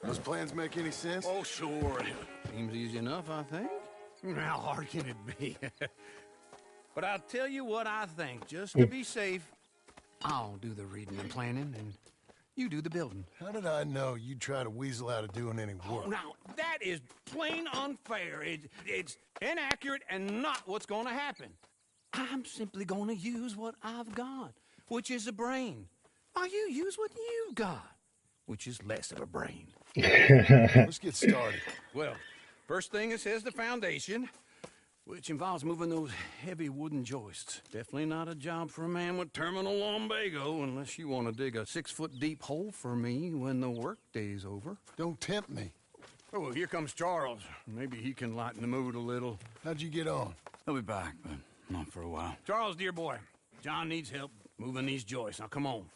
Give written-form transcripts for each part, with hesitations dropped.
Those plans make any sense? Oh, sure. Seems easy enough, I think. How hard can it be? But I'll tell you what I think. Just to be safe, I'll do the reading and planning, and you do the building. How did I know you'd try to weasel out of doing any work? Oh, now, that is plain unfair. It's inaccurate and not what's going to happen. I'm simply going to use what I've got, which is a brain. While you use what you've got, which is less of a brain. Let's get started. Well, first thing it says the foundation, which involves moving those heavy wooden joists. Definitely not a job for a man with terminal lumbago, unless you want to dig a 6-foot-deep hole for me when the workday's over. Don't tempt me. Oh, well, here comes Charles. Maybe he can lighten the mood a little. How'd you get on? He'll be back, but not for a while. Charles, dear boy, John needs help moving these joists. Now, come on.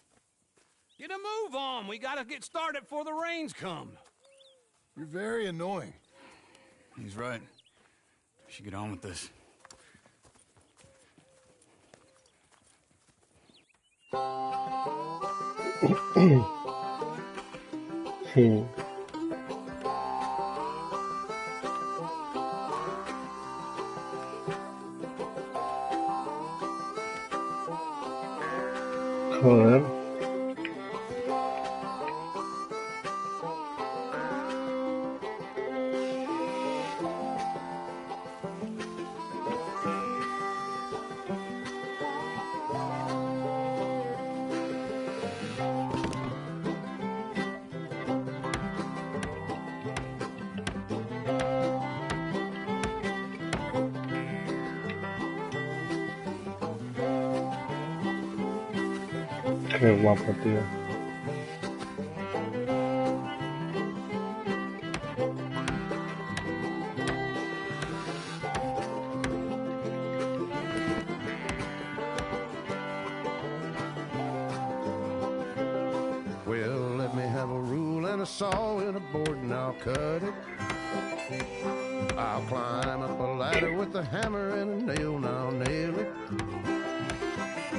Get a move on. We gotta get started before the rains come. You're very annoying. He's right. We should get on with this. Joder. Qué guapo, tío. Well, let me have a rule and a saw and a board and I'll cut it. I'll climb up a ladder with a hammer and a nail and I'll nail it.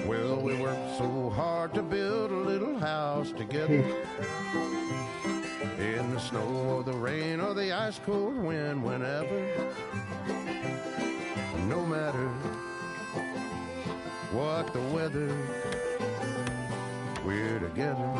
Well, we worked so hard to build a little house together. In the snow or the rain or the ice cold wind, whenever. No matter what the weather, we're together.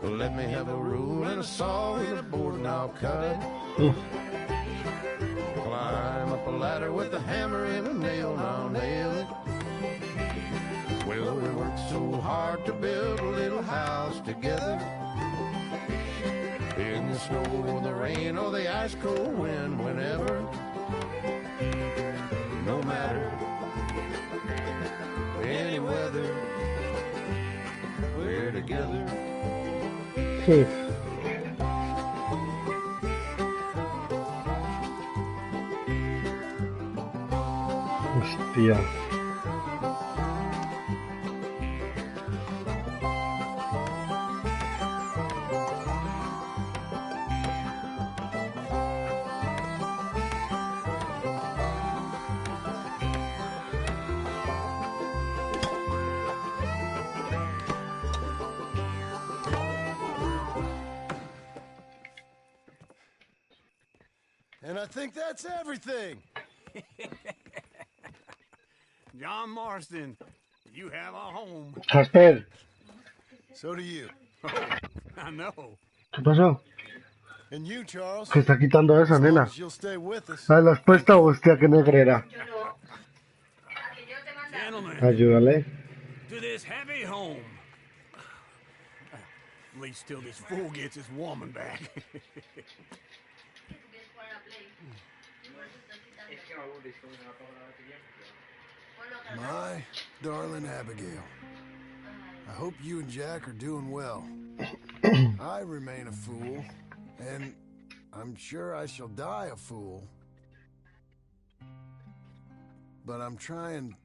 Let me have a rule and a saw and a board and I'll cut. Climb up a ladder with a hammer and a nail and I'll nail it. Well, we worked so hard to build a little house together. snow, the rain, or the ice cold wind, whenever, no matter, any weather, we're together. Sí. Hostia. And I think that's everything. John Marston, you have a home. Jasper, So do you. I know. ¿qué pasó? And you, Charles. ¿Qué está quitando esa, As long nena? as you'll stay with us. ¿La has puesto? Hostia, qué negrera. Gentlemen, Ayúdale. to this happy home. At least till this fool gets his woman back. My darling Abigail, I hope you and Jack are doing well. I remain a fool, and I'm sure I shall die a fool. But I'm trying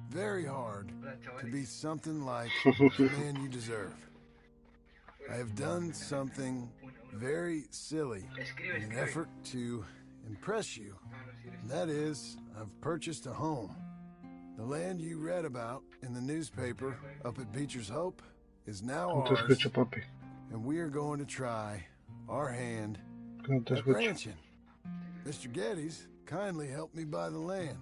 very hard to be something like the man you deserve. I have done something very silly in an effort to impress you. And that is, I've purchased a home. The land you read about in the newspaper up at Beecher's Hope is now No te ours, escucho, papi. and we are going to try our hand No te at escucho. ranching. Mr. Geddes kindly helped me buy the land.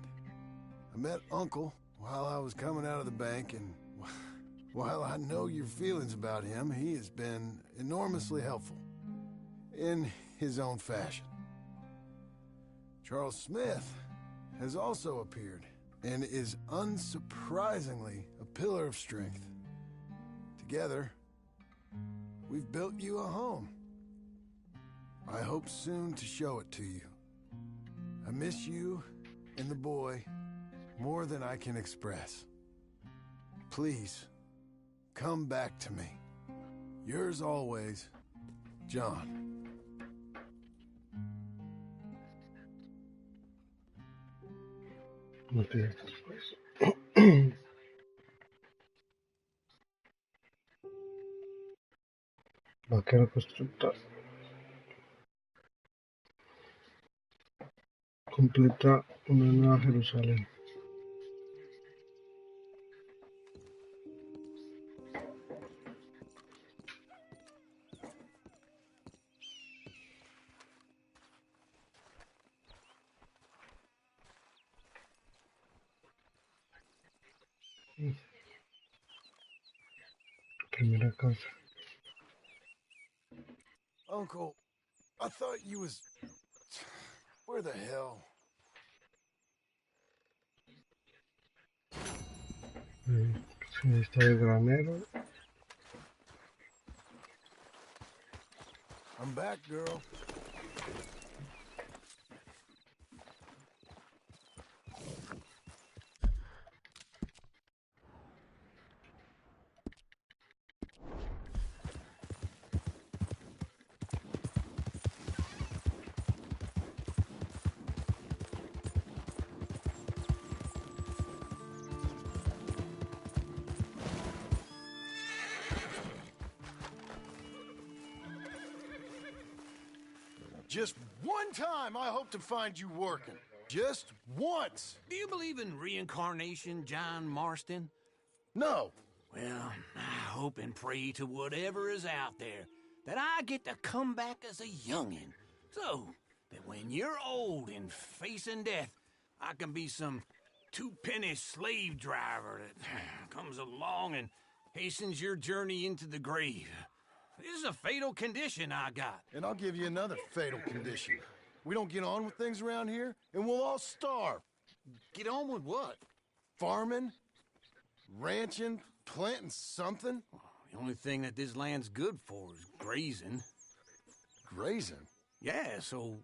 I met Uncle while I was coming out of the bank, and while I know your feelings about him, he has been enormously helpful in his own fashion. Charles Smith has also appeared and is unsurprisingly a pillar of strength. Together, we've built you a home. I hope soon to show it to you. I miss you and the boy more than I can express. Please, come back to me. Yours always, John. No tienes después. Vaquero constructor. Completa una nueva Jerusalén. Primera casa. Uncle, I thought you was... Where the hell? Sí, está el granero. I'm back, girl. Just one time I hope to find you working. Just once. Do you believe in reincarnation, John Marston? No. Well, I hope and pray to whatever is out there that I get to come back as a youngin', so that when you're old and facing death, I can be some two-penny slave driver that comes along and hastens your journey into the grave. This is a fatal condition I got. And I'll give you another fatal condition. We don't get on with things around here, and we'll all starve. Get on with what? Farming, ranching, planting something. The only thing that this land's good for is grazing. grazing. Yeah, so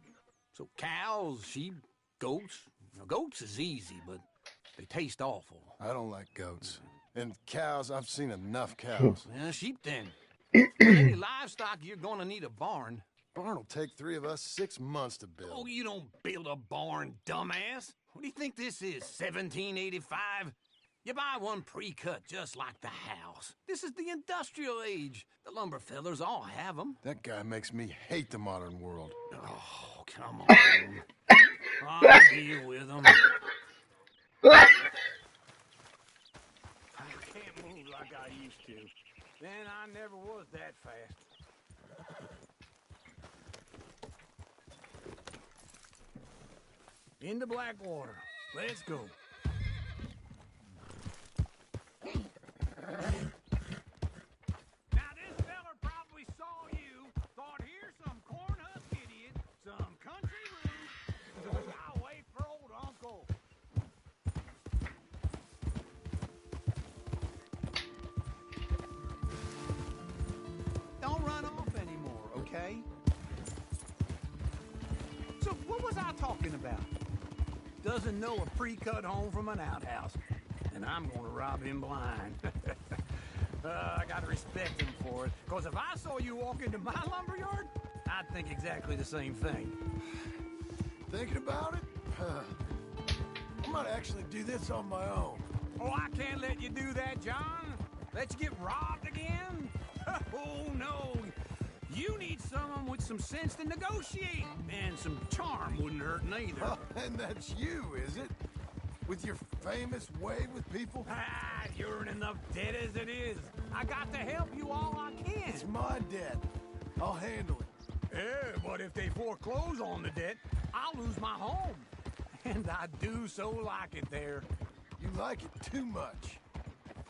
cows, sheep, goats. Now, goats is easy, but they taste awful. I don't like goats. And cows, I've seen enough cows. Yeah, sheep then. For any livestock, you're gonna need a barn. Barn will take 3 of us 6 months to build. Oh, you don't build a barn, dumbass. What do you think this is, 1785? You buy one pre-cut just like the house. This is the industrial age. The lumber fellers all have them. That guy makes me hate the modern world. Oh, come on. I'll deal with them. I can't move like I used to. Then I never was that fast. Into Blackwater. Let's go. Now this feller probably saw you, thought here's some corn husk idiot, some country rude. I'll wait for old uncle. Don't run off anymore, okay? So what was I talking about? Doesn't know a pre-cut home from an outhouse. And I'm gonna rob him blind. I gotta respect him for it. Because if I saw you walk into my lumberyard, I'd think exactly the same thing. Thinking about it? I might actually do this on my own. Oh, I can't let you do that, John. Let you get robbed again? Oh, no. You need someone with some sense to negotiate. And some charm wouldn't hurt neither. Oh, and that's you, is it? With your famous way with people? Ah, you're in enough debt as it is. I got to help you all I can. It's my debt. I'll handle it. Yeah, but if they foreclose on the debt, I'll lose my home. And I do so like it there. You like it too much.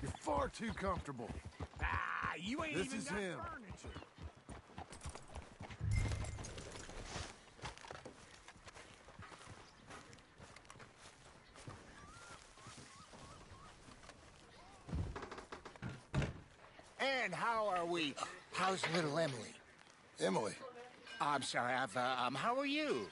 You're far too comfortable. Ah, you ain't This even is got him. furniture. And how are we? How's little Emily? Emily, I'm sorry, how are you?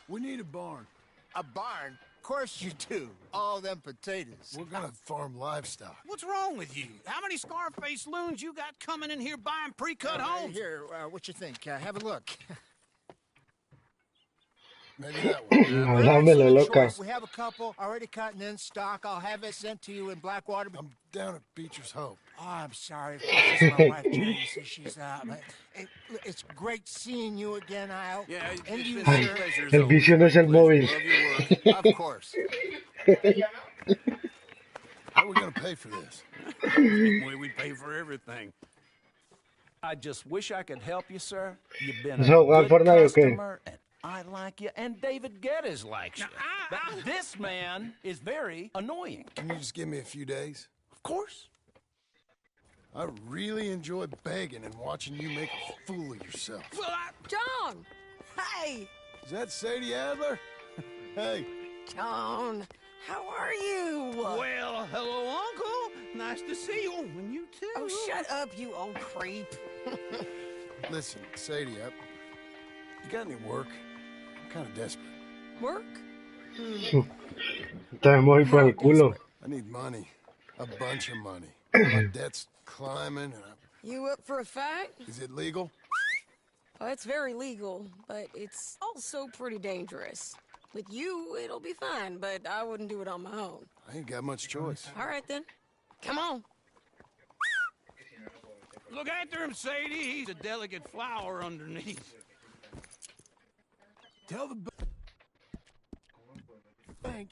we need a barn. A barn? Of course you do. All them potatoes. We're gonna farm livestock. What's wrong with you? How many Scarface loons you got coming in here buying pre-cut homes? Here, what you think? Have a look. Maybe that one. Dámelo, loca. We have a couple already cut and in stock. I'll have it sent to you in Blackwater. I'm down at Beecher's Hope. Oh, I'm sorry. This is my wife, Jenny. She's it's great seeing you again, Al. Yeah, And you, it's sir. pleasure. El vicio no es el móvil. Of course. How are we gonna pay for this? Same way we pay for everything. I just wish I could help you, sir. You've been ¿Vas a jugar a good Fortnite o qué? customer, and I like you, and David Geddes likes you. Now, But this man is very annoying. Can you just give me a few days? Of course. I really enjoy begging and watching you make a fool of yourself. Well, John! Hey! Is that Sadie Adler? Hey, John, how are you? well, hello, Uncle. Nice to see you. And you too. Oh, shut up, you old creep. listen, Sadie, you got any work? I'm kind of desperate. Work? Está muy por el culo. I need money. A bunch of money. My debt's climbing, and You up for a fight? is it legal? Oh, it's very legal, but it's also pretty dangerous. With you, it'll be fine, but I wouldn't do it on my own. I ain't got much choice. All right, then. Come on. Look after him, Sadie. He's a delicate flower underneath. Tell the bank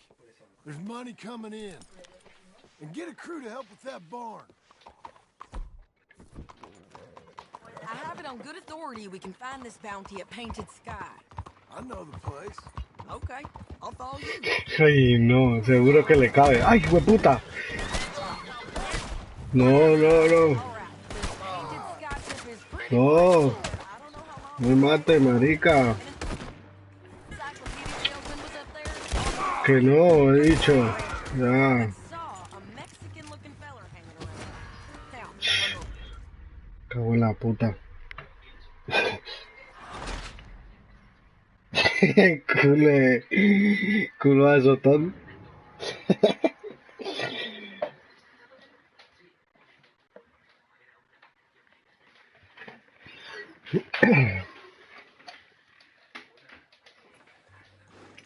there's money coming in. And get a crew to help with that barn. I have it on good authority we can find this bounty at Painted Sky. I know the place. Okay, I'll follow you. Ay, no, seguro que le cabe. Ay, hueputa. No, no, no. All right, this Painted Sky trip is pretty No. I don't know how long No me mate, marica. encyclopedia salesman was up there. Que no, he dicho. Ya. Saw a Mexican-looking feller hanging around. Town. Cago en la puta. Culo de azotón.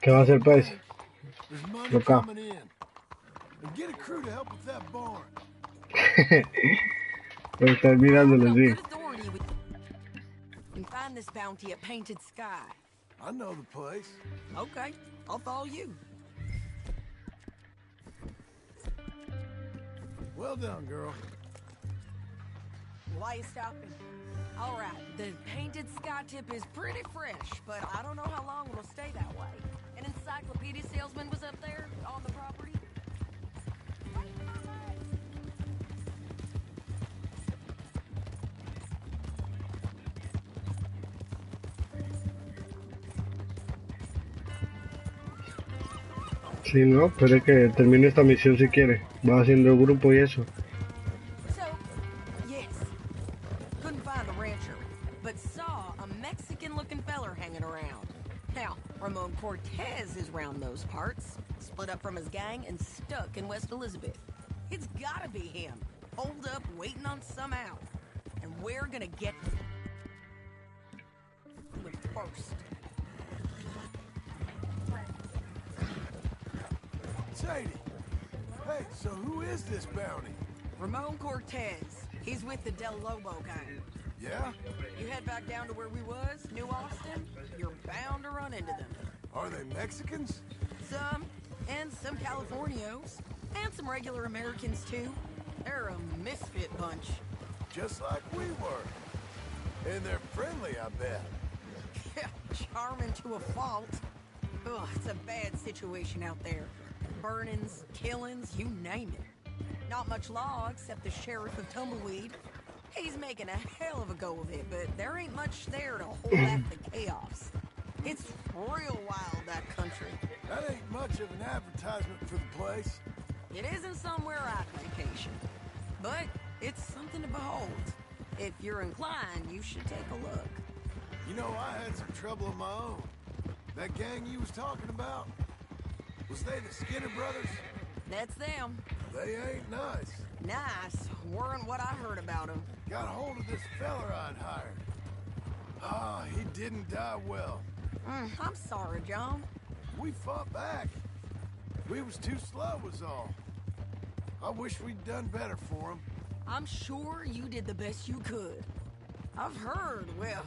¿Qué va a hacer, pues? There's money Loca. coming in. And get a crew to help with that barn. Pero estás I have it mirándolo, on sí. good authority we can find this bounty at Painted Sky. I know the place. Okay, I'll follow you. Well done, girl. Why you stopping? All right, the Painted Sky tip is pretty fresh, but I don't know how long it'll stay that way. An encyclopedia salesman was up there on the property. Sí, no, pero es que termine esta misión si quiere. Va haciendo el grupo y eso. So, yes, couldn't find the rancher, but saw a Mexican-looking feller hanging around. Now, Ramon Cortez is round those parts, split up from his gang and stuck in West Elizabeth. It's gotta be him, holed up waiting on some out. And we're gonna get to him first. Sadie. Hey, so who is this bounty? Ramon Cortez. He's with the Del Lobo gang. Yeah? You head back down to where we was, New Austin, you're bound to run into them. Are they Mexicans? Some, and some Californios, and some regular Americans too. They're a misfit bunch. Just like we were. And they're friendly, I bet. Yeah, charming to a fault. Ugh, it's a bad situation out there. Burnings, killings, you name it. Not much law except the sheriff of Tumbleweed. He's making a hell of a go of it, but there ain't much there to hold back the chaos. It's real wild, that country. That ain't much of an advertisement for the place. It isn't somewhere I'd vacation, but it's something to behold. If you're inclined, you should take a look. You know, I had some trouble of my own. That gang you was talking about, was they the Skinner brothers? That's them. They ain't nice. Nice. Weren't what I heard about them. Got hold of this feller I'd hired. Ah, he didn't die well. I'm sorry, John. We fought back. We was too slow was all. I wish we'd done better for him. I'm sure you did the best you could. I've heard, well,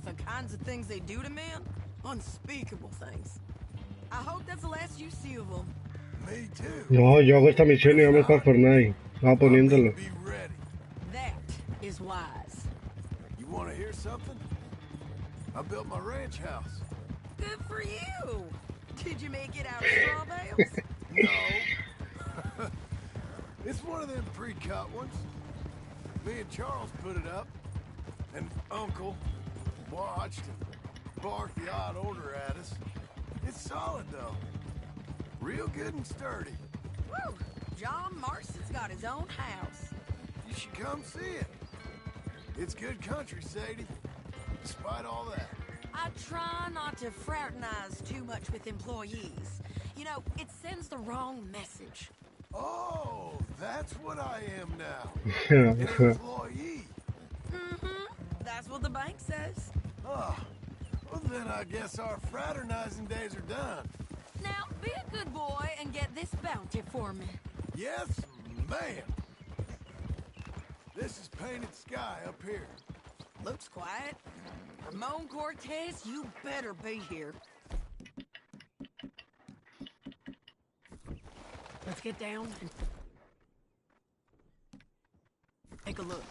the kinds of things they do to men. Unspeakable things. I hope that's the last you see of them. Me too. No, yo hago esta misión y vamos para Fortnite. Va poniéndolo. Be ready. That is wise. You want to hear something? I built my ranch house. Good for you. Did you make it out of straw bales? No. It's one of them pre-cut ones. Me and Charles put it up. And Uncle watched and barked the odd order at us. It's solid, though. Real good and sturdy. Woo! John Marston's got his own house. You should come see it. It's good country, Sadie. Despite all that. I try not to fraternize too much with employees. You know, it sends the wrong message. Oh, that's what I am now. An employee. Mm-hmm. That's what the bank says. Oh, well then I guess our fraternizing days are done. Now, be a good boy and get this bounty for me. Yes, ma'am. This is Painted Sky up here. Looks quiet. Ramon Cortez, you better be here. Let's get down and take a look.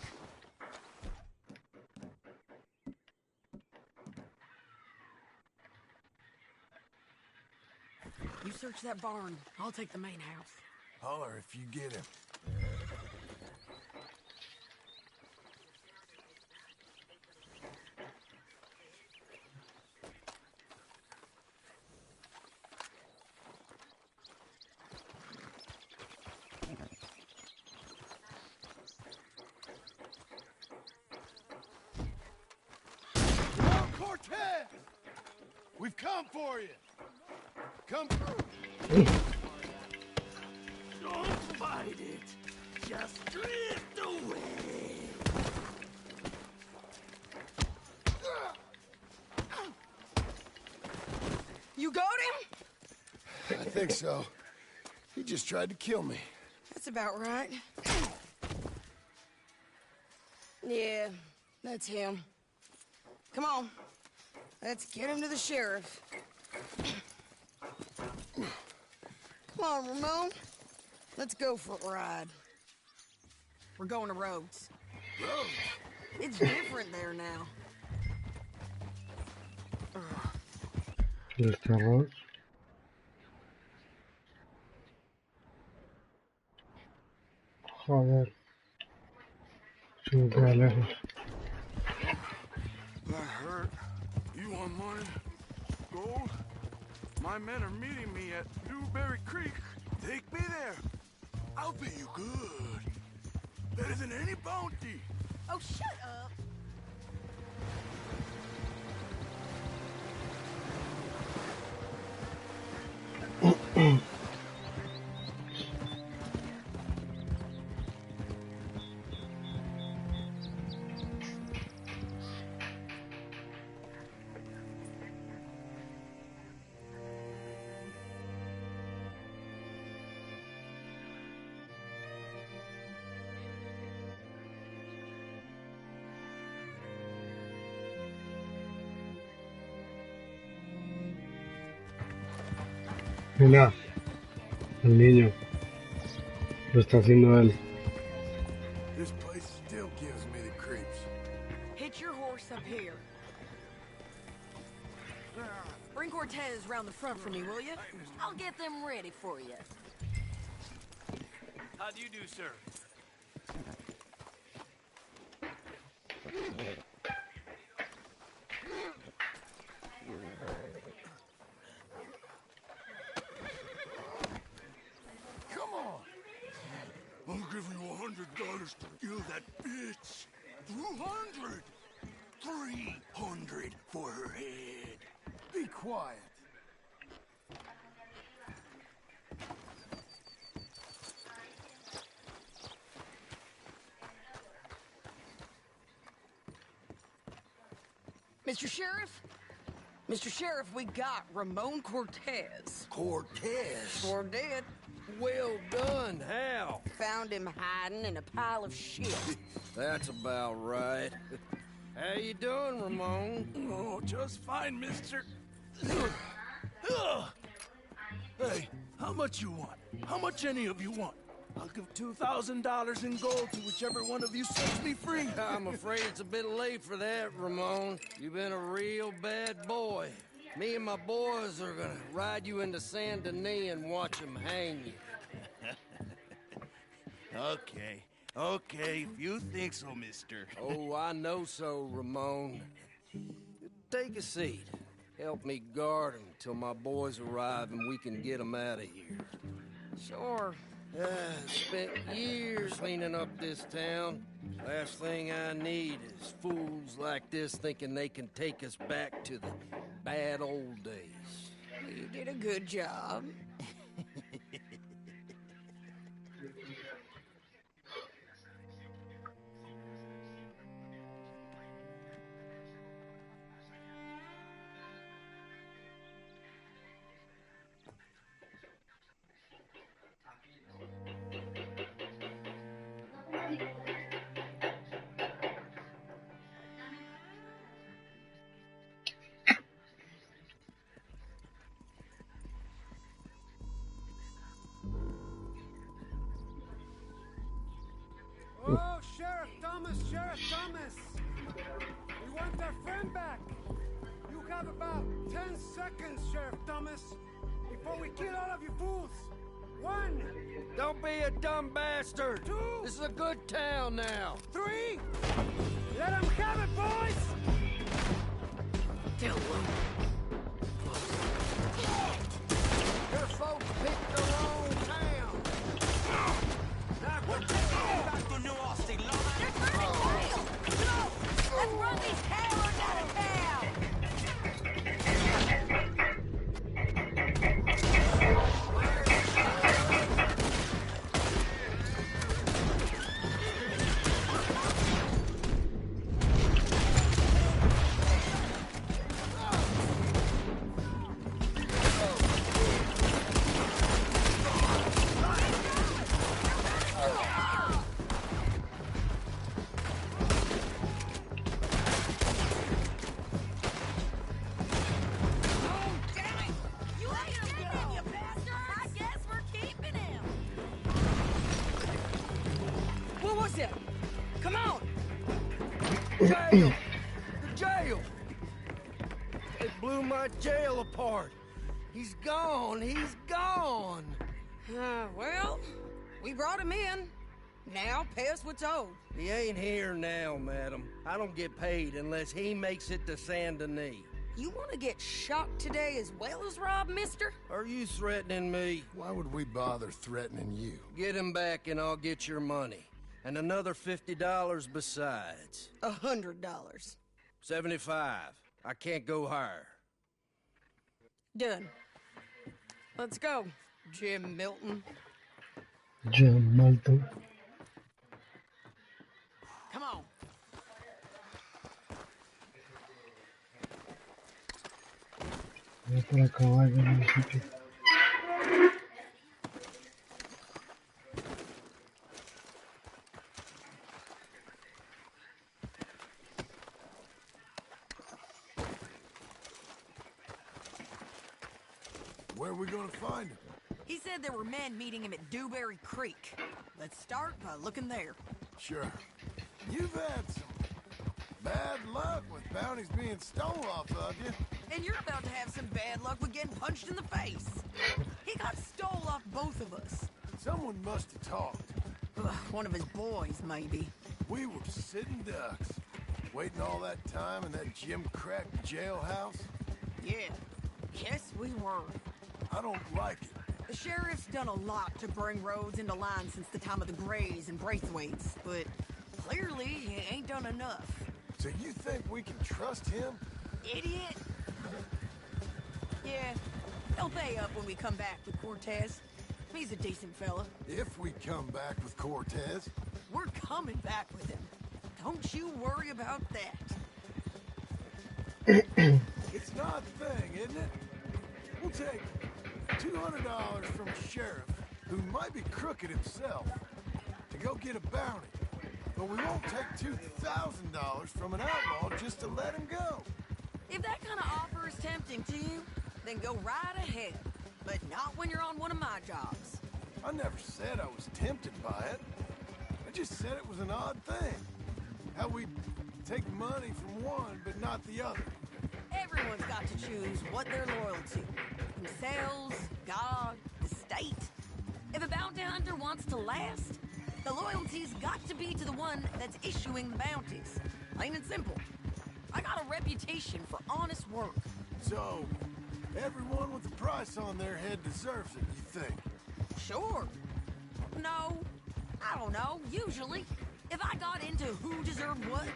You search that barn. I'll take the main house. Holler if you get him. Cortez! We've come for you. Come through. Don't fight it. Just drift away. You got him? I think so. He just tried to kill me. That's about right. Yeah, that's him. Come on. Let's get him to the sheriff. Come on, Ramon. Let's go for a ride. We're going to Rhodes. Rhodes? It's different there now. ¿Está Rhodes? Joder. Se me queda lejos. That hurt. You want money? Gold? My men are meeting me at Newberry Creek. Take me there. I'll pay you good. Better than any bounty. Oh, shut up. Mira, el niño. Lo está haciendo él. This place still gives me the creeps. Hitch your horse up here. Bring Cortez round the front for me, will you? I'll get them ready for you. How do you do, sir? Come on. I'll give you $100 to kill that bitch. 200. 300 for her head. Be quiet. Mr. Sheriff? Mr. Sheriff, we got Ramon Cortez. Cortez? Sure did. Well done, Hal. Found him hiding in a pile of shit. That's about right. How you doing, Ramon? Oh, just fine, mister. Hey, how much you want? How much any of you want? I'll give $2,000 in gold to whichever one of you sets me free. I'm afraid it's a bit late for that, Ramon. You've been a real bad boy. Me and my boys are gonna ride you into Saint Denis and watch them hang you. Okay, if you think so, mister. Oh, I know so, Ramon. Take a seat. Help me guard them till my boys arrive and we can get them out of here. Sure. Spent years cleaning up this town. Last thing I need is fools like this thinking they can take us back to the bad old days. You did a good job. Oh, Sheriff Thomas, Sheriff Thomas! We want our friend back! You have about 10 seconds, Sheriff Thomas, before we kill all of you fools! 1! Don't be a dumb bastard! 2! This is a good town now! 3! Let them have it, boys! Tell them. Your folks picked the wrong town! Back to New Austin, Long They're trying to kill! Go! Let's run these cowards out of town! him. Come on. Jail! The jail! They blew my jail apart. He's gone. He's gone. Well, we brought him in. Now pay us what's owed. He ain't here now, madam. I don't get paid unless he makes it to Saint Denis. You want to get shot today as well as Rob, mister? Are you threatening me? Why would we bother threatening you? Get him back and I'll get your money. And another $50 besides. $100. 75. I can't go higher. Done. Let's go, Jim Milton. Jim Milton. Come on. Voy por acá, vaya en el sitio. Where are we gonna find him? He said there were men meeting him at Dewberry Creek. Let's start by looking there. Sure. You've had some bad luck with bounties being stolen off of you. And you're about to have some bad luck with getting punched in the face. He got stole off both of us. Someone must have talked. Ugh, one of his boys, maybe. We were sitting ducks, waiting all that time in that gim-crack jailhouse. Yeah, yes we were. I don't like it. The sheriff's done a lot to bring roads into line since the time of the Grays and Braithwaites, but clearly he ain't done enough. So you think we can trust him? Idiot! Yeah, he'll pay up when we come back with Cortez. He's a decent fella. If we come back with Cortez. We're coming back with him. Don't you worry about that. It's an odd thing, isn't it? We'll take $200 from a sheriff who might be crooked himself to go get a bounty. But we won't take $2,000 from an outlaw just to let him go. If that kind of offer is tempting to you, then go right ahead. But not when you're on one of my jobs. I never said I was tempted by it. I just said it was an odd thing. How we take money from one but not the other. Everyone's got to choose what they're loyal to. Themselves, God, the state. If a bounty hunter wants to last, the loyalty's got to be to the one that's issuing the bounties. Plain and simple. I got a reputation for honest work. So, everyone with a price on their head deserves it, you think? Sure. No, I don't know, usually. If I got into who deserved what,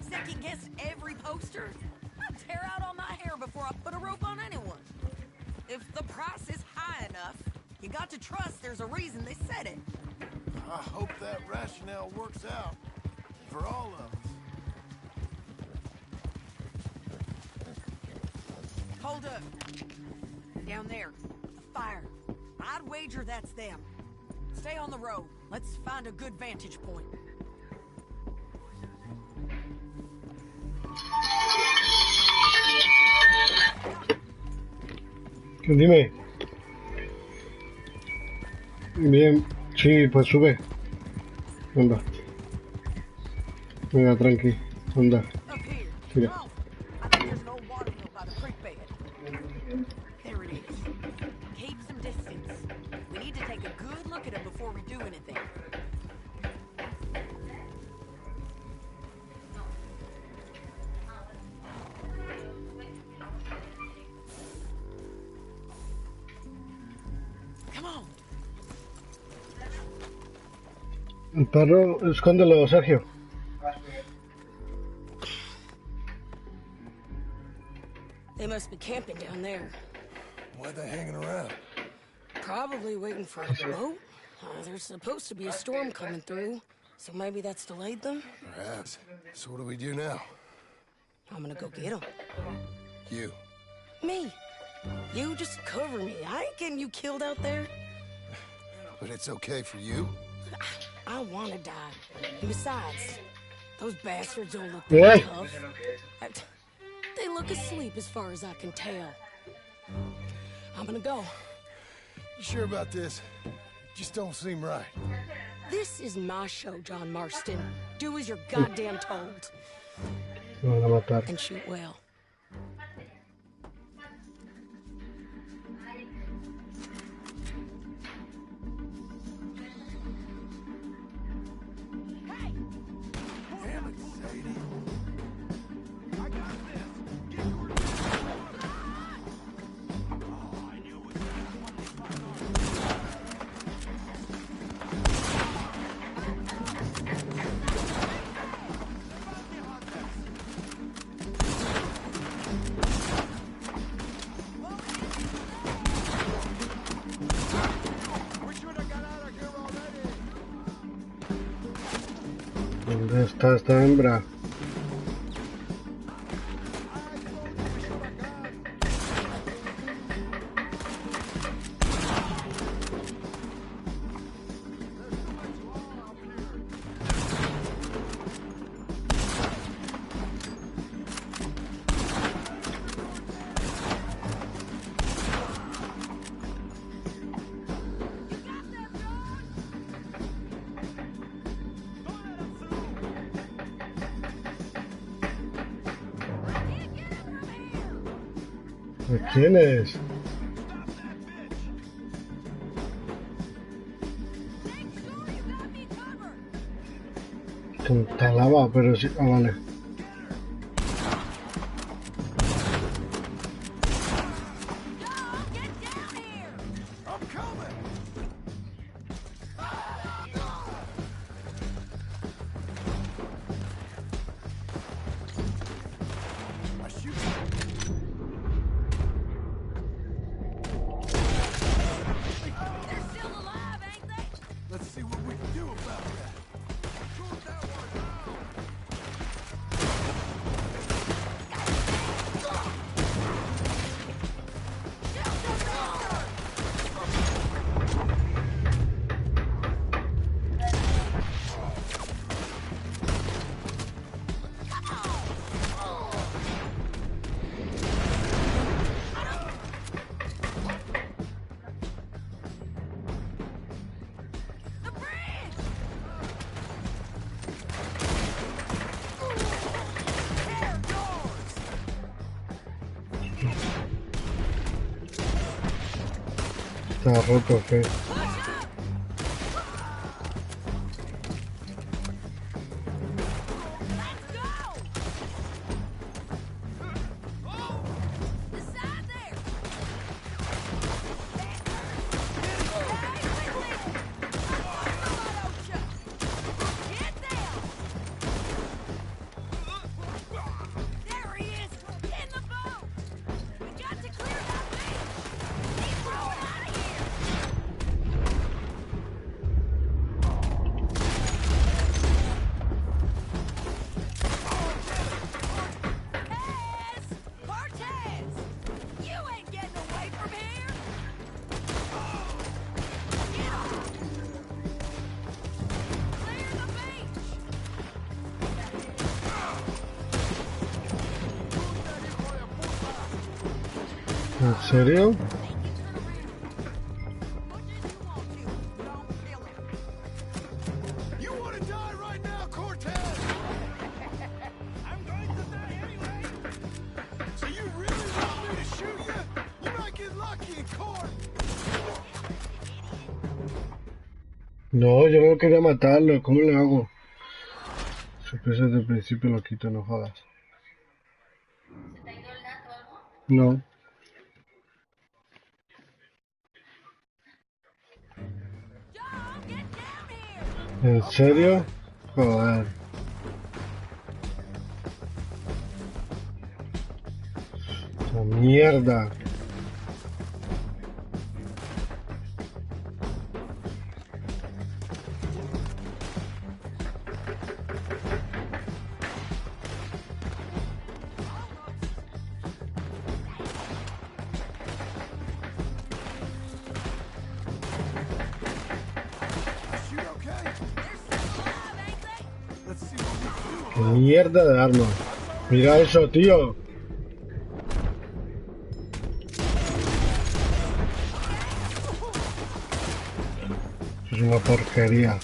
second-guessed every poster, I'd tear out all my hair before I put a rope on anyone. If the price is high enough, you got to trust there's a reason they said it. I hope that rationale works out for all of us. Hold up. Down there, a fire. I'd wager that's them. Stay on the road. Let's find a good vantage point. Dime. Bien, sí, pues sube. Anda. Venga, tranqui. Anda. Up here. Mira. Come on. I think there's an old water mill by the creek bed. There it is. Keep some distance. We need to take a good look at it before we do anything. Come on. El perro, escóndelo, Sergio. They must be camping down there. Why are they hanging around? Probably waiting for a boat. There's supposed to be a storm coming through, so maybe that's delayed them. Perhaps. So what do we do now? I'm gonna go get them. You. Me. You just cover me. I ain't getting you killed out there. But it's okay for you? I wanna die. And besides, those bastards don't look Yeah. that tough. They look asleep as far as I can tell. I'm gonna go. You sure about this? Just don't seem right. This is my show, John Marston. Do as you're goddamn told. Me van a matar. And shoot well. ¿Dónde está esta hembra? ¿Quién es? Tanta lava, pero sí. Ah, vale. Está roto, ¿qué? ¿En serio? No, yo no quería matarlo. ¿Cómo le hago? Sorpresa desde el principio lo quito, no jodas. No. ¿En serio? Joder. ¡Esta mierda! ¡Qué mierda de arma! ¡Mira eso, tío! Eso es una porquería.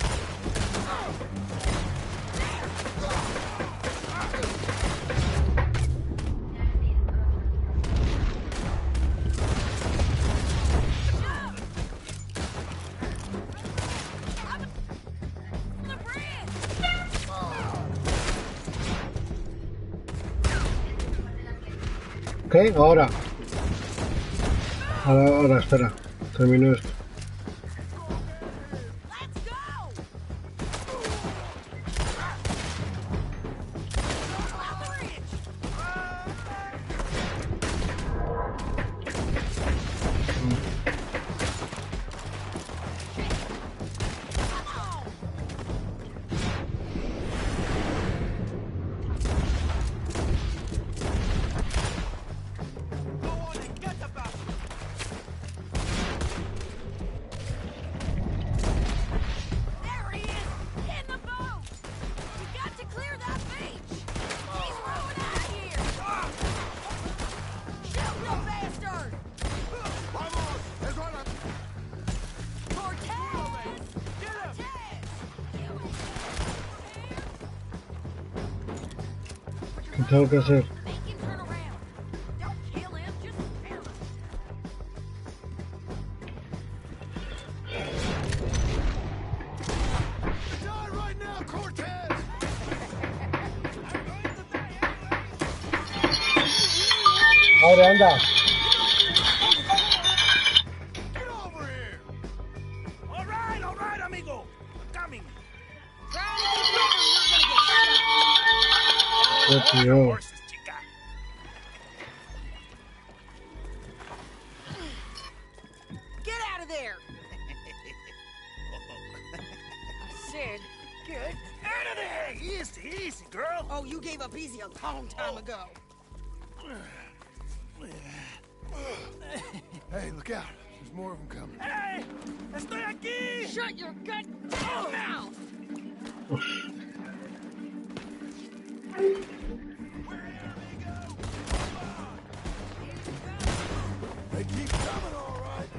¿Qué? Ahora. Ahora, espera. Termino esto. ¿Qué tengo que hacer? Ahora anda. All right, amigo. I'm coming. Oh, tío. Get out of there! I said, get Out of there! Easy, girl. Oh, you gave up easy a long time ago. Hey, look out. There's more of them coming. Hey! Estoy aquí! Shut your gut mouth! They keep coming, all right.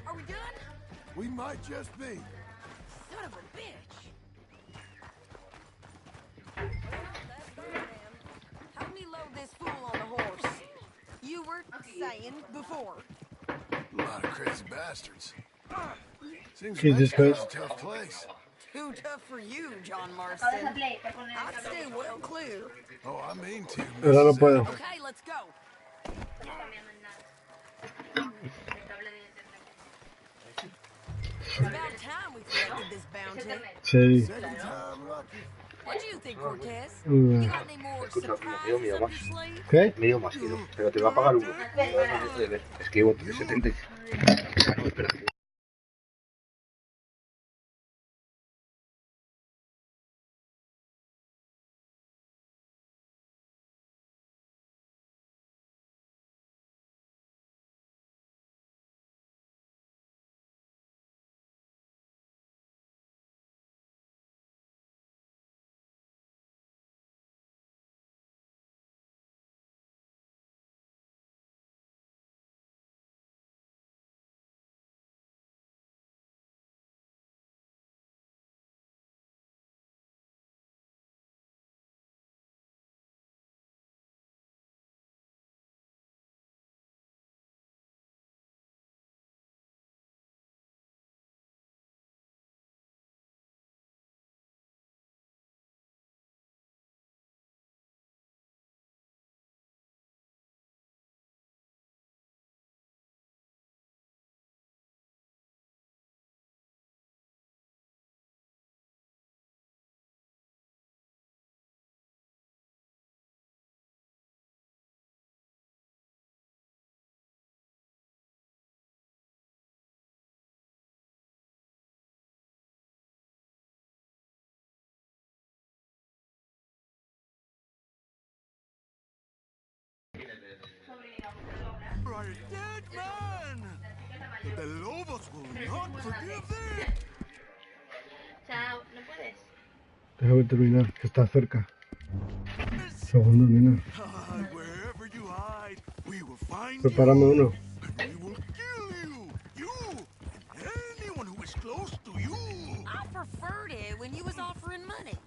Are we done? We might just be. Son of a bitch! Help me load this fool on the horse. You were saying before. A lot of crazy bastards. Seems Jesus Mexico's Christ. a tough place. Too tough for you, John Marston. I'd stay well clear. Oh, I mean to. Ahora no Mrs. puedo. Okay, let's go. It's about time we collected this bounty. Sí. Second time lucky. What do you think, Cortez? Mm. You got any more surprises up your sleeve? ¿Qué? Medio más kilo, pero te va a pagar uno. Es que llevo 70. No, espera. Are a dead man! The Lobos will not forgive them! Chao, ¿no puedes? Déjame terminar, que está cerca. Segundo, nena. Wherever you hide, we will find Prepárame you. uno. And we will kill you! You! And anyone who is close to you! I preferred it when you was offering money.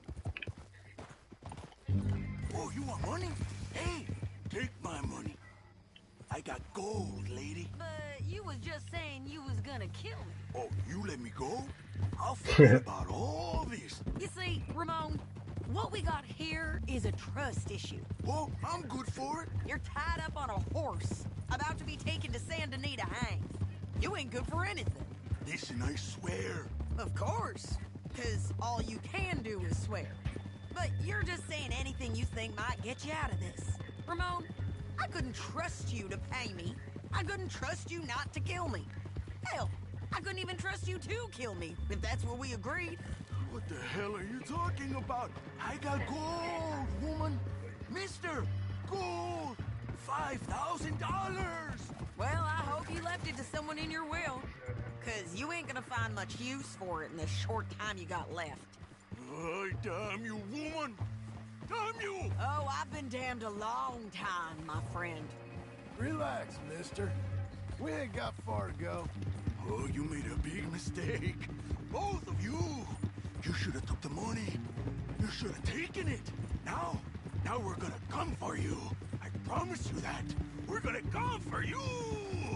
Oh, you want money? Hey, take my money. I got gold, lady. But you was just saying you was gonna kill me. Oh, you let me go? I'll forget about all this. You see, Ramon, what we got here is a trust issue. Oh, I'm good for it. You're tied up on a horse, about to be taken to Saint Denis to hang. You ain't good for anything. Listen, I swear. Of course, because all you can do is swear. But you're just saying anything you think might get you out of this. Ramon, I couldn't trust you to pay me. I couldn't trust you not to kill me. Hell, I couldn't even trust you to kill me, if that's what we agreed. What the hell are you talking about? I got gold, woman. Mister, gold. $5,000. Well, I hope you left it to someone in your will. Because you ain't gonna find much use for it in the short time you got left. Oh, damn you, woman. Damn you. Oh, I've been damned a long time, my friend. Relax, mister. We ain't got far to go. Oh, you made a big mistake. Both of you. You should have took the money. You should have taken it. Now we're gonna come for you. I promise you that. We're gonna come for you.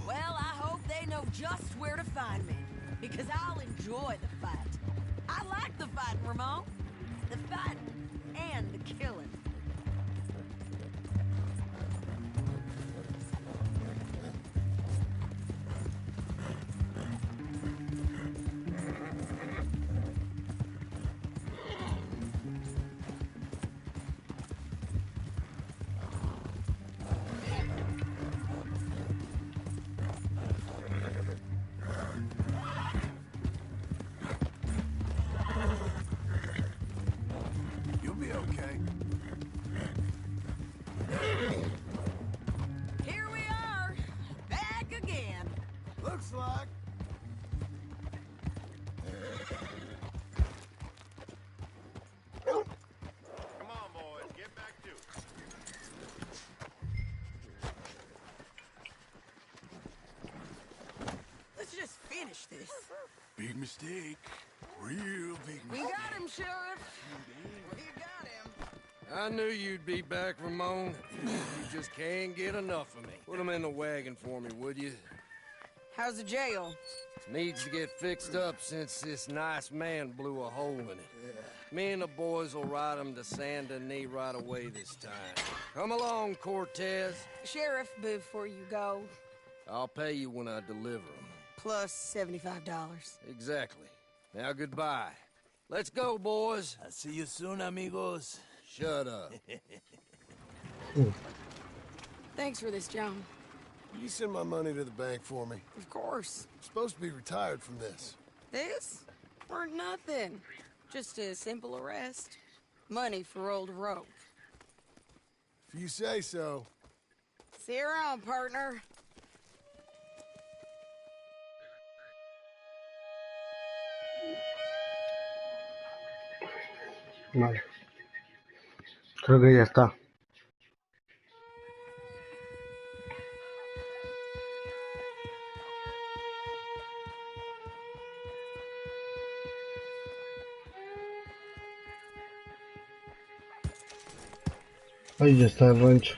Well, I hope they know just where to find me. Because I'll enjoy the fight. I like the fighting, Ramon. The fighting and the killing. You'll be okay. Here we are, back again. Looks like. Come on, boys, get back to it. Let's just finish this. Big mistake. Real big We mistake. got him, Sheriff. We got him. I knew you'd be back, Ramon. You just can't get enough of me. Put him in the wagon for me, would you? How's the jail? Needs to get fixed up since this nice man blew a hole in it. Me and the boys will ride him to Saint Denis right away this time. Come along, Cortez. Sheriff, before you go, I'll pay you when I deliver him. plus $75. Exactly. Now goodbye. Let's go, boys. I'll see you soon, amigos. Shut up. Thanks for this, John. Will you send my money to the bank for me? Of course. I'm supposed to be retired from this. This? Or nothing. Just a simple arrest. Money for old rope. If you say so. See you around, partner. Vale. Creo que ya está. Ahí ya está el rancho.